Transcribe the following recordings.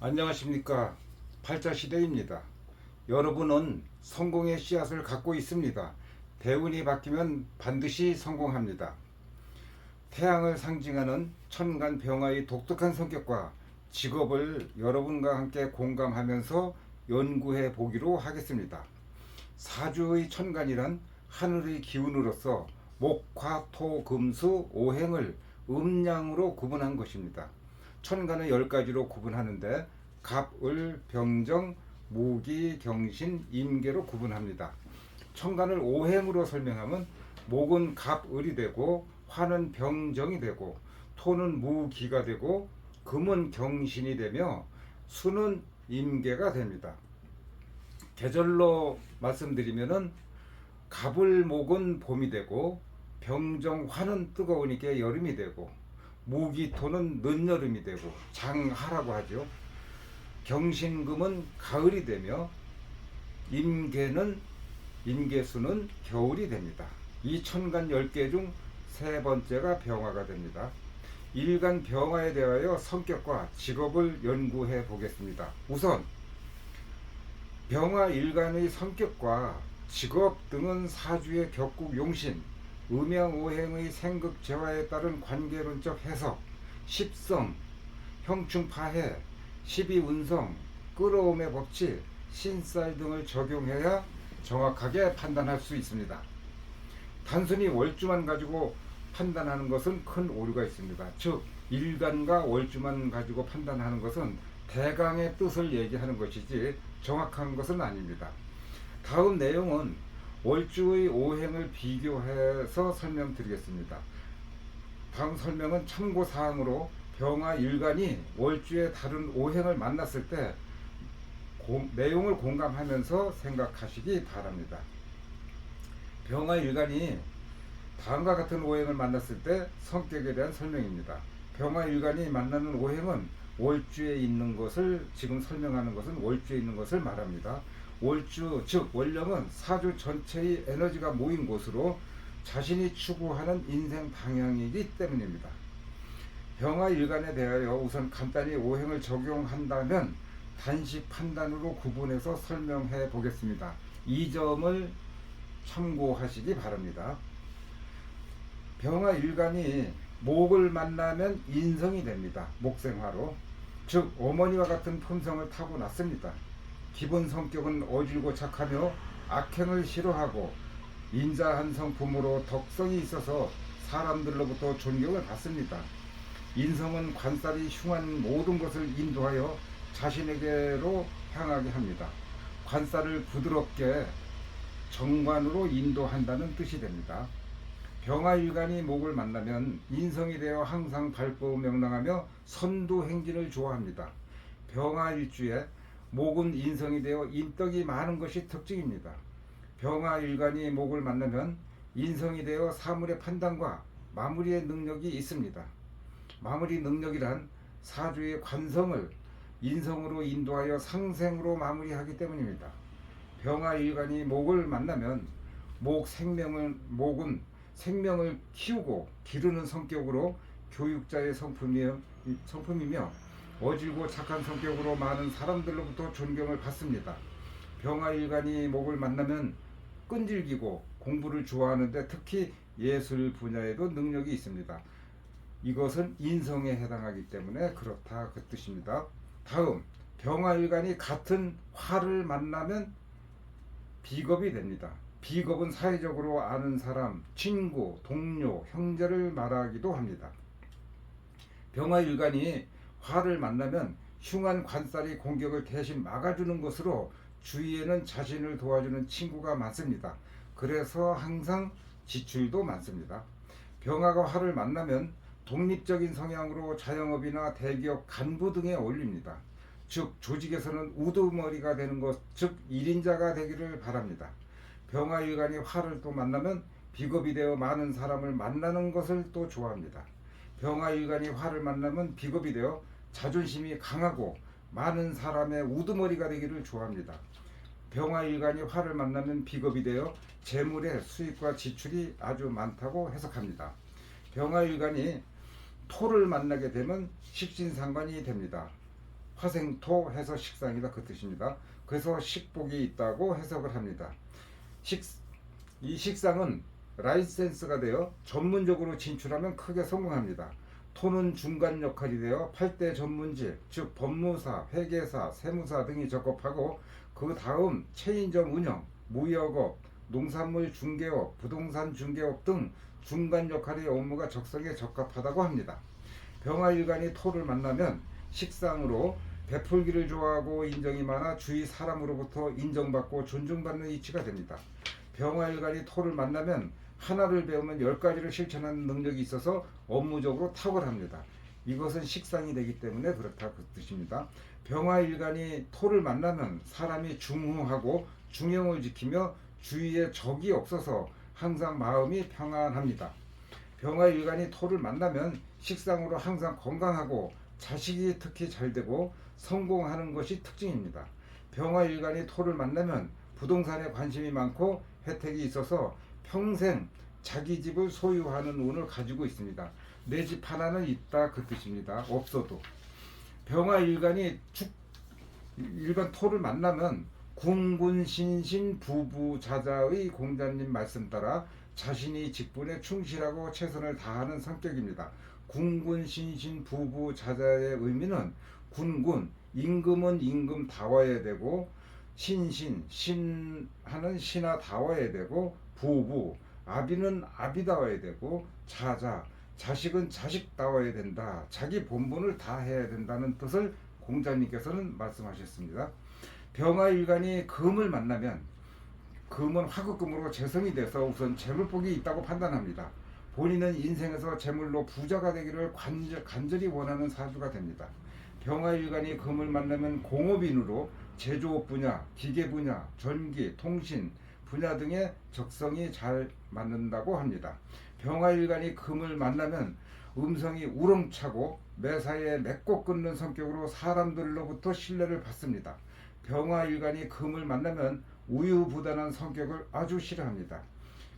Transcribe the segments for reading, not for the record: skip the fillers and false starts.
안녕하십니까. 팔자시대입니다. 여러분은 성공의 씨앗을 갖고 있습니다. 대운이 바뀌면 반드시 성공합니다. 태양을 상징하는 천간병화의 독특한 성격과 직업을 여러분과 함께 공감하면서 연구해 보기로 하겠습니다. 사주의 천간이란 하늘의 기운으로서 목, 화, 토, 금, 수, 오행을 음양으로 구분한 것입니다. 천간을 10가지로 구분하는데 갑, 을, 병정, 무기, 경신, 임계로 구분합니다. 천간을 오행으로 설명하면 목은 갑, 을이 되고 화는 병정이 되고 토는 무기가 되고 금은 경신이 되며 수는 임계가 됩니다. 계절로 말씀드리면은 갑을 목은 봄이 되고 병정화는 뜨거우니까 여름이 되고 무기토는 늦여름이 되고 장하라고 하죠. 경신금은 가을이 되며 임계수는 겨울이 됩니다. 이 천간 10개 중 세 번째가 병화가 됩니다. 일간 병화에 대하여 성격과 직업을 연구해 보겠습니다. 우선 병화 일간의 성격과 직업 등은 사주의 격국 용신, 음양오행의 생극재화에 따른 관계론적 해석, 십성, 형충파해, 십이운성, 끌어옴의 법칙, 신살 등을 적용해야 정확하게 판단할 수 있습니다. 단순히 월주만 가지고 판단하는 것은 큰 오류가 있습니다. 즉 일간과 월주만 가지고 판단하는 것은 대강의 뜻을 얘기하는 것이지 정확한 것은 아닙니다. 다음 내용은 월주의 오행을 비교해서 설명드리겠습니다. 다음 설명은 참고사항으로 병화 일간이 월주의 다른 오행을 만났을 때 내용을 공감하면서 생각하시기 바랍니다. 병화 일간이 다음과 같은 오행을 만났을 때 성격에 대한 설명입니다. 병화 일간이 만나는 오행은 월주에 있는 것을 지금 설명하는 것은 월주에 있는 것을 말합니다. 월주 즉 월령은 사주 전체의 에너지가 모인 곳으로 자신이 추구하는 인생 방향이기 때문입니다. 병화 일간에 대하여 우선 간단히 오행을 적용한다면 단식 판단으로 구분해서 설명해 보겠습니다. 이 점을 참고하시기 바랍니다. 병화 일간이 목을 만나면 인성이 됩니다. 목생화로. 즉 어머니와 같은 품성을 타고났습니다. 기본 성격은 어질고 착하며 악행을 싫어하고 인자한 성품으로 덕성이 있어서 사람들로부터 존경을 받습니다. 인성은 관살이 흉한 모든 것을 인도하여 자신에게로 향하게 합니다. 관살을 부드럽게 정관으로 인도한다는 뜻이 됩니다. 병화 일간이 목을 만나면 인성이 되어 항상 밝고 명랑하며 선두 행진을 좋아합니다. 병화 일주에 목은 인성이 되어 인덕이 많은 것이 특징입니다. 병화 일간이 목을 만나면 인성이 되어 사물의 판단과 마무리의 능력이 있습니다. 마무리 능력이란 사주의 관성을 인성으로 인도하여 상생으로 마무리하기 때문입니다. 병화 일간이 목을 만나면 목은 생명을 키우고 기르는 성격으로 교육자의 성품이며 어질고 착한 성격으로 많은 사람들로부터 존경을 받습니다. 병화 일간이 목을 만나면 끈질기고 공부를 좋아하는데 특히 예술 분야에도 능력이 있습니다. 이것은 인성에 해당하기 때문에 그렇다 그 뜻입니다. 다음 병화 일간이 같은 화를 만나면 비겁이 됩니다. 비겁은 사회적으로 아는 사람, 친구, 동료, 형제를 말하기도 합니다. 병화 일간이 화를 만나면 흉한 관살이 공격을 대신 막아주는 것으로 주위에는 자신을 도와주는 친구가 많습니다. 그래서 항상 지출도 많습니다. 병화가 화를 만나면 독립적인 성향으로 자영업이나 대기업 간부 등에 어울립니다. 즉 조직에서는 우두머리가 되는 것, 즉 1인자가 되기를 바랍니다. 병화 일간이 화를 또 만나면 비겁이 되어 많은 사람을 만나는 것을 또 좋아합니다. 병화 일간이 화를 만나면 비겁이 되어 자존심이 강하고 많은 사람의 우두머리가 되기를 좋아합니다. 병화 일간이 화를 만나면 비겁이 되어 재물의 수입과 지출이 아주 많다고 해석합니다. 병화 일간이 토를 만나게 되면 식신상관이 됩니다. 화생토 해서 식상이다 그 뜻입니다. 그래서 식복이 있다고 해석을 합니다. 식, 이 식상은 라이센스가 되어 전문적으로 진출하면 크게 성공합니다. 토는 중간 역할이 되어 8대 전문직, 즉 법무사, 회계사, 세무사 등이 적합하고 그 다음 체인점 운영, 무역업, 농산물 중개업, 부동산 중개업 등 중간 역할의 업무가 적성에 적합하다고 합니다. 병화일간이 토를 만나면 식상으로 베풀기를 좋아하고 인정이 많아 주위 사람으로부터 인정받고 존중받는 이치가 됩니다. 병화일간이 토를 만나면 하나를 배우면 10가지를 실천하는 능력이 있어서 업무적으로 탁월합니다. 이것은 식상이 되기 때문에 그렇다 그 뜻입니다. 병화일간이 토를 만나면 사람이 중후하고 중형을 지키며 주위에 적이 없어서 항상 마음이 평안합니다. 병화일간이 토를 만나면 식상으로 항상 건강하고 자식이 특히 잘 되고 성공하는 것이 특징입니다. 병화일간이 토를 만나면 부동산에 관심이 많고 혜택이 있어서 평생 자기 집을 소유하는 운을 가지고 있습니다. 내 집 하나는 있다 그 뜻입니다. 없어도. 병화일간이 일간 토를 만나면 궁군신신 부부자자의 공자님 말씀 따라 자신이 직분에 충실하고 최선을 다하는 성격입니다. 궁군신신 부부자자의 의미는 군군, 임금은 임금다워야 되고 신신, 신하는 신하다워야 되고 부부, 아비는 아비다워야 되고 자자, 자식은 자식다워야 된다. 자기 본분을 다해야 된다는 뜻을 공자님께서는 말씀하셨습니다. 병화일간이 금을 만나면 금은 화급금으로 재성이 돼서 우선 재물복이 있다고 판단합니다. 본인은 인생에서 재물로 부자가 되기를 간절히 원하는 사주가 됩니다. 병화일간이 금을 만나면 공업인으로 제조업 분야, 기계 분야, 전기, 통신 분야 등의 적성이 잘 맞는다고 합니다. 병화일간이 금을 만나면 음성이 우렁차고 매사에 맺고 끊는 성격으로 사람들로부터 신뢰를 받습니다. 병화일간이 금을 만나면 우유부단한 성격을 아주 싫어합니다.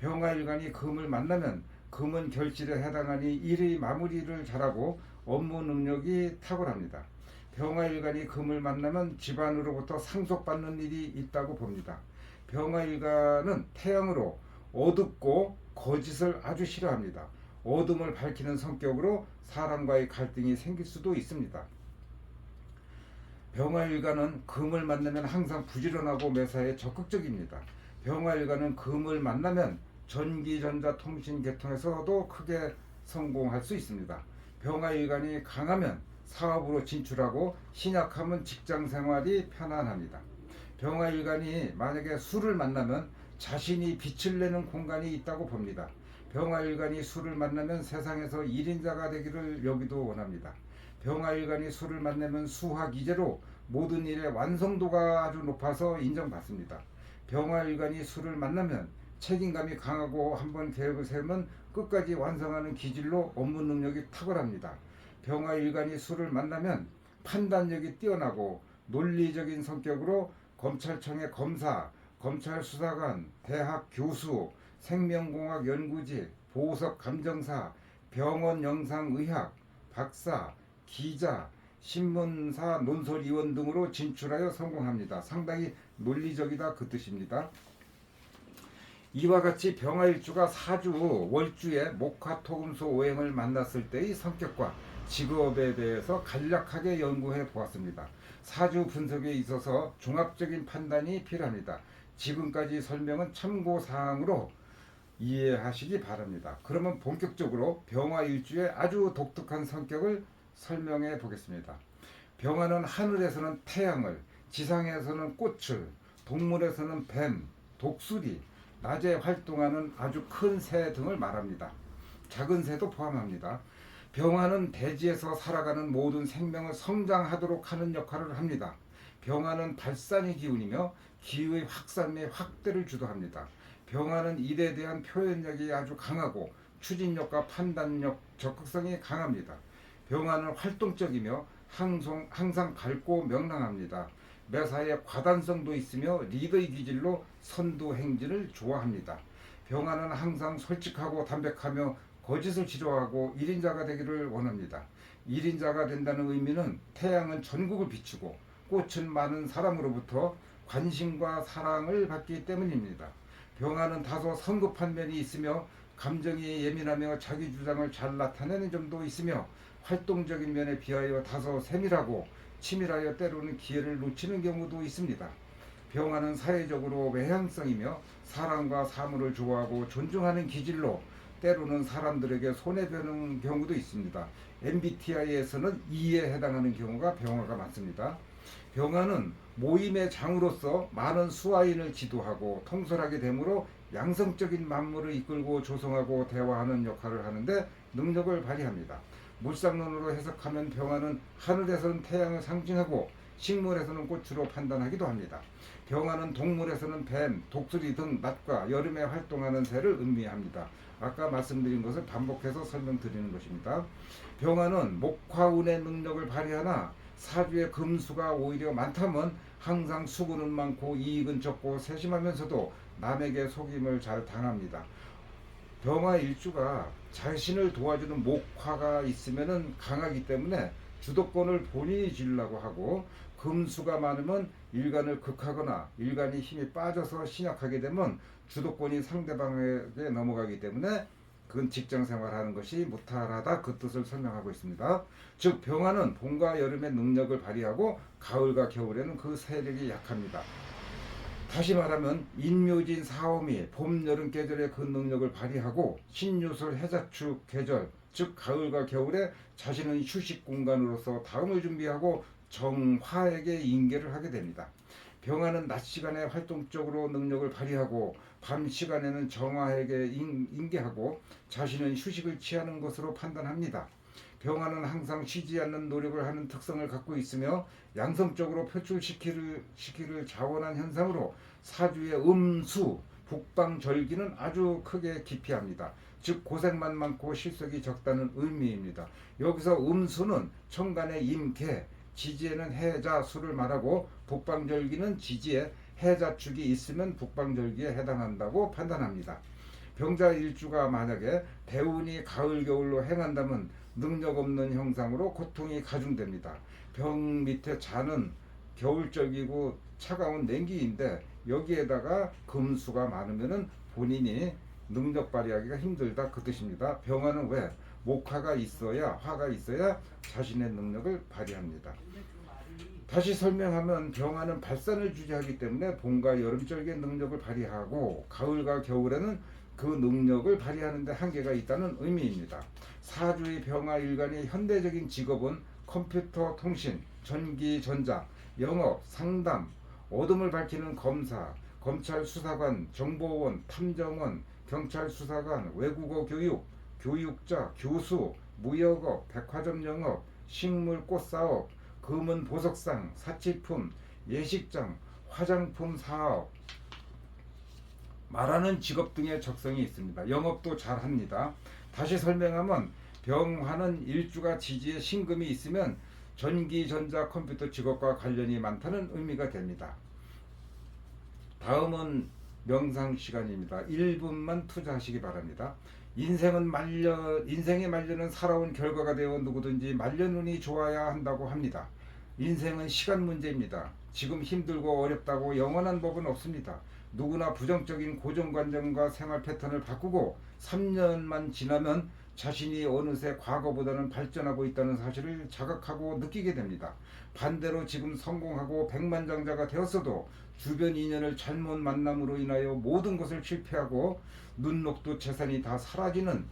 병화일간이 금을 만나면 금은 결실에 해당하니 일의 마무리를 잘하고 업무 능력이 탁월합니다. 병화일간이 금을 만나면 집안으로부터 상속받는 일이 있다고 봅니다. 병화일간은 태양으로 어둡고 거짓을 아주 싫어합니다. 어둠을 밝히는 성격으로 사람과의 갈등이 생길 수도 있습니다. 병화일간은 금을 만나면 항상 부지런하고 매사에 적극적입니다. 병화일간은 금을 만나면 전기, 전자, 통신 계통에서도 크게 성공할 수 있습니다. 병화일간이 강하면 사업으로 진출하고 신약하면 직장 생활이 편안합니다. 병화일간이 만약에 술을 만나면 자신이 빛을 내는 공간이 있다고 봅니다. 병화일간이 술을 만나면 세상에서 1인자가 되기를 여기도 원합니다. 병화일간이 술을 만나면 수학이재로 모든 일의 완성도가 아주 높아서 인정받습니다. 병화일간이 술을 만나면 책임감이 강하고 한번 계획을 세우면 끝까지 완성하는 기질로 업무 능력이 탁월합니다. 병화일간이 술을 만나면 판단력이 뛰어나고 논리적인 성격으로 검찰청의 검사, 검찰수사관, 대학 교수, 생명공학 연구직, 보석 감정사, 병원 영상의학, 박사, 기자, 신문사, 논설위원 등으로 진출하여 성공합니다. 상당히 논리적이다 그 뜻입니다. 이와 같이 병화일주가 사주 월주에 목화토금소 오행을 만났을 때의 성격과 직업에 대해서 간략하게 연구해 보았습니다. 사주 분석에 있어서 종합적인 판단이 필요합니다. 지금까지 설명은 참고사항으로 이해하시기 바랍니다. 그러면 본격적으로 병화일주의 아주 독특한 성격을 설명해 보겠습니다. 병화는 하늘에서는 태양을, 지상에서는 꽃을, 동물에서는 뱀, 독수리, 낮에 활동하는 아주 큰 새 등을 말합니다. 작은 새도 포함합니다. 병화는 대지에서 살아가는 모든 생명을 성장하도록 하는 역할을 합니다. 병화는 발산의 기운이며 기의 확산 및 확대를 주도합니다. 병화는 일에 대한 표현력이 아주 강하고 추진력과 판단력, 적극성이 강합니다. 병화는 활동적이며 항상 밝고 명랑합니다. 매사에 과단성도 있으며 리더의 기질로 선두 행진을 좋아합니다. 병화는 항상 솔직하고 담백하며 거짓을 싫어하고 1인자가 되기를 원합니다. 일인자가 된다는 의미는 태양은 전국을 비추고 꽃은 많은 사람으로부터 관심과 사랑을 받기 때문입니다. 병화는 다소 성급한 면이 있으며 감정이 예민하며 자기 주장을 잘 나타내는 점도 있으며 활동적인 면에 비하여 다소 세밀하고 치밀하여 때로는 기회를 놓치는 경우도 있습니다. 병화는 사회적으로 외향성이며 사랑과 사물을 좋아하고 존중하는 기질로 때로는 사람들에게 손해보는 경우도 있습니다. MBTI에서는 E에 해당하는 경우가 병화가 많습니다. 병화는 모임의 장으로서 많은 수화인을 지도하고 통솔하게 되므로 양성적인 만물을 이끌고 조성하고 대화하는 역할을 하는데 능력을 발휘합니다. 물상론으로 해석하면 병화는 하늘에서는 태양을 상징하고 식물에서는 꽃으로 판단하기도 합니다. 병화는 동물에서는 뱀, 독수리 등 낮과 여름에 활동하는 새를 의미합니다. 아까 말씀드린 것을 반복해서 설명드리는 것입니다. 병화는 목화운의 능력을 발휘하나 사주의 금수가 오히려 많다면 항상 수고는 많고 이익은 적고 세심하면서도 남에게 속임을 잘 당합니다. 병화 일주가 자신을 도와주는 목화가 있으면 강하기 때문에 주도권을 본인이 쥐려고 하고, 금수가 많으면 일간을 극하거나 일간이 힘이 빠져서 신약하게 되면 주도권이 상대방에게 넘어가기 때문에 그건 직장 생활하는 것이 무탈하다, 그 뜻을 설명하고 있습니다. 즉 병화는 봄과 여름의 능력을 발휘하고 가을과 겨울에는 그 세력이 약합니다. 다시 말하면 인묘진 사오미 봄, 여름 계절의 그 능력을 발휘하고 신유술 해자축 계절, 즉 가을과 겨울에 자신은 휴식 공간으로서 다음을 준비하고 정화에게 인계를 하게 됩니다. 병화는 낮 시간에 활동적으로 능력을 발휘하고 밤 시간에는 정화에게 인계하고 자신은 휴식을 취하는 것으로 판단합니다. 병화는 항상 쉬지 않는 노력을 하는 특성을 갖고 있으며 양성적으로 표출시키를 자원한 현상으로 사주의 음수, 북방절기는 아주 크게 기피합니다. 즉 고생만 많고 실속이 적다는 의미입니다. 여기서 음수는 천간의 임계, 지지에는 해자 수를 말하고 북방절기는 지지에 해자축이 있으면 북방절기에 해당한다고 판단합니다. 병자 일주가 만약에 대운이 가을 겨울로 행한다면 능력 없는 형상으로 고통이 가중됩니다. 병 밑에 자는 겨울적이고 차가운 냉기인데 여기에다가 금수가 많으면 본인이 능력 발휘하기가 힘들다, 그 뜻입니다. 병화는 왜? 목화가 있어야, 화가 있어야 자신의 능력을 발휘합니다. 다시 설명하면 병화는 발산을 주재하기 때문에 봄과 여름절기의 능력을 발휘하고 가을과 겨울에는 그 능력을 발휘하는 데 한계가 있다는 의미입니다. 사주의 병화 일간의 현대적인 직업은 컴퓨터 통신, 전기 전자, 영업, 상담, 어둠을 밝히는 검사, 검찰 수사관, 정보원, 탐정원, 경찰 수사관, 외국어 교육, 교육자, 교수, 무역업, 백화점 영업, 식물 꽃사업, 금은 보석상, 사치품, 예식장, 화장품 사업, 말하는 직업 등의 적성이 있습니다. 영업도 잘합니다. 다시 설명하면 병화는 일주가 지지에 신금이 있으면 전기, 전자, 컴퓨터 직업과 관련이 많다는 의미가 됩니다. 다음은 명상 시간입니다. 1분만 투자하시기 바랍니다. 인생의 말년은 살아온 결과가 되어 누구든지 말년운이 좋아야 한다고 합니다. 인생은 시간 문제입니다. 지금 힘들고 어렵다고 영원한 법은 없습니다. 누구나 부정적인 고정관념과 생활 패턴을 바꾸고 3년만 지나면 자신이 어느새 과거보다는 발전하고 있다는 사실을 자각하고 느끼게 됩니다. 반대로 지금 성공하고 백만장자가 되었어도 주변 인연을 잘못 만남으로 인하여 모든 것을 실패하고 눈녹두 재산이 다 사라지는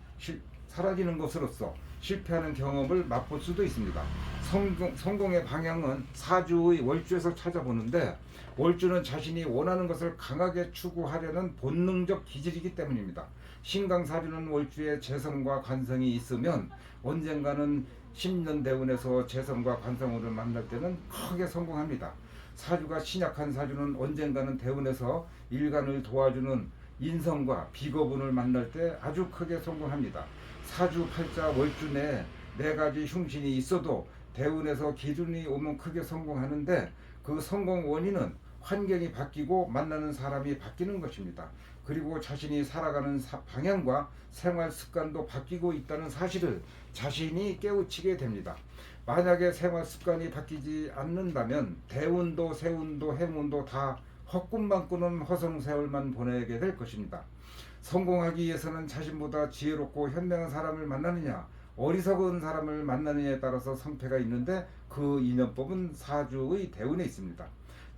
것으로서 실패하는 경험을 맛볼 수도 있습니다. 성공의 방향은 사주의 월주에서 찾아보는데 월주는 자신이 원하는 것을 강하게 추구하려는 본능적 기질이기 때문입니다. 신강사주는 월주에 재성과 관성이 있으면 언젠가는 10년 대운에서 재성과 관성을 만날 때는 크게 성공합니다. 사주가 신약한 사주는 언젠가는 대운에서 일간을 도와주는 인성과 비거분을 만날 때 아주 크게 성공합니다. 사주 팔자 월주 내에 4가지 흉신이 있어도 대운에서 기준이 오면 크게 성공하는데 그 성공 원인은 환경이 바뀌고 만나는 사람이 바뀌는 것입니다. 그리고 자신이 살아가는 방향과 생활 습관도 바뀌고 있다는 사실을 자신이 깨우치게 됩니다. 만약에 생활 습관이 바뀌지 않는다면 대운도 세운도 행운도 다 헛꿈만 꾸는 허송세월만 보내게 될 것입니다. 성공하기 위해서는 자신보다 지혜롭고 현명한 사람을 만나느냐 어리석은 사람을 만나느냐에 따라서 성패가 있는데 그 인연법은 사주의 대운에 있습니다.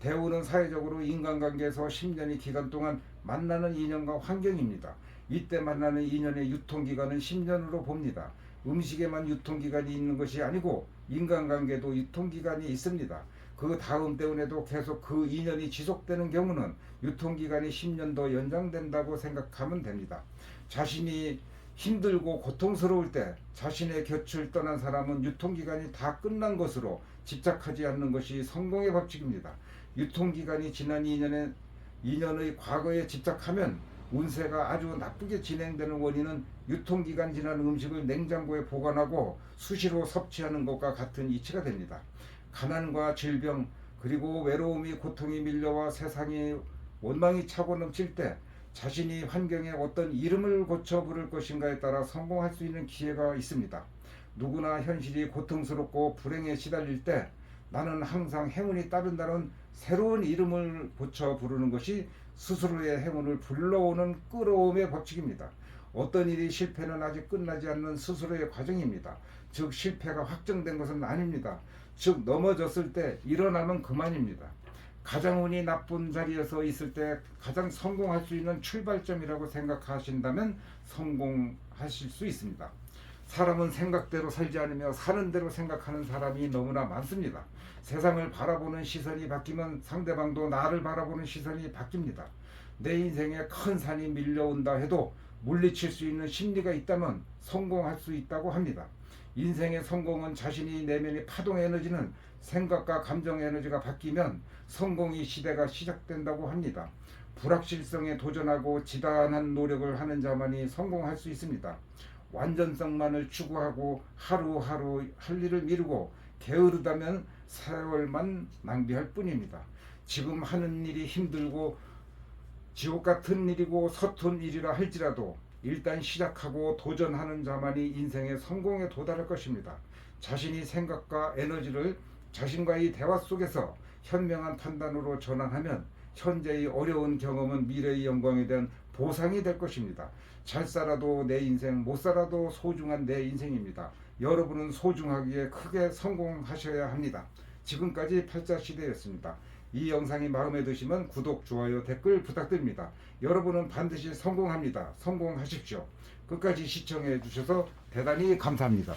대운은 사회적으로 인간관계에서 10년의 기간 동안 만나는 인연과 환경입니다. 이때 만나는 인연의 유통기간은 10년으로 봅니다. 음식에만 유통기간이 있는 것이 아니고 인간관계도 유통기간이 있습니다. 그 다음 대운에도 계속 그 인연이 지속되는 경우는 유통기간이 10년 더 연장된다고 생각하면 됩니다. 자신이 힘들고 고통스러울 때 자신의 곁을 떠난 사람은 유통기간이 다 끝난 것으로 집착하지 않는 것이 성공의 법칙입니다. 유통기간이 지난 인연의 과거에 집착하면 운세가 아주 나쁘게 진행되는 원인은 유통기간 지난 음식을 냉장고에 보관하고 수시로 섭취하는 것과 같은 이치가 됩니다. 가난과 질병 그리고 외로움이 고통이 밀려와 세상이 원망이 차고 넘칠 때 자신이 환경에 어떤 이름을 고쳐 부를 것인가에 따라 성공할 수 있는 기회가 있습니다. 누구나 현실이 고통스럽고 불행에 시달릴 때 나는 항상 행운이 따른다는 새로운 이름을 고쳐 부르는 것이 스스로의 행운을 불러오는 끌어옴의 법칙입니다. 어떤 일이 실패는 아직 끝나지 않는 스스로의 과정입니다. 즉 실패가 확정된 것은 아닙니다. 즉 넘어졌을 때 일어나면 그만입니다. 가장 운이 나쁜 자리에서 있을 때 가장 성공할 수 있는 출발점이라고 생각하신다면 성공하실 수 있습니다. 사람은 생각대로 살지 않으며 사는 대로 생각하는 사람이 너무나 많습니다. 세상을 바라보는 시선이 바뀌면 상대방도 나를 바라보는 시선이 바뀝니다. 내 인생에 큰 산이 밀려온다 해도 물리칠 수 있는 심리가 있다면 성공할 수 있다고 합니다. 인생의 성공은 자신이 내면의 파동 에너지는 생각과 감정 에너지가 바뀌면 성공의 시대가 시작된다고 합니다. 불확실성에 도전하고 지단한 노력을 하는 자만이 성공할 수 있습니다. 완전성만을 추구하고 하루하루 할 일을 미루고 게으르다면 세월만 낭비할 뿐입니다. 지금 하는 일이 힘들고 지옥 같은 일이고 서툰 일이라 할지라도 일단 시작하고 도전하는 자만이 인생의 성공에 도달할 것입니다. 자신이 생각과 에너지를 자신과의 대화 속에서 현명한 판단으로 전환하면 현재의 어려운 경험은 미래의 영광에 대한 보상이 될 것입니다. 잘 살아도 내 인생, 못 살아도 소중한 내 인생입니다. 여러분은 소중하기에 크게 성공하셔야 합니다. 지금까지 팔자시대였습니다. 이 영상이 마음에 드시면 구독, 좋아요, 댓글 부탁드립니다. 여러분은 반드시 성공합니다. 성공하십시오. 끝까지 시청해 주셔서 대단히 감사합니다.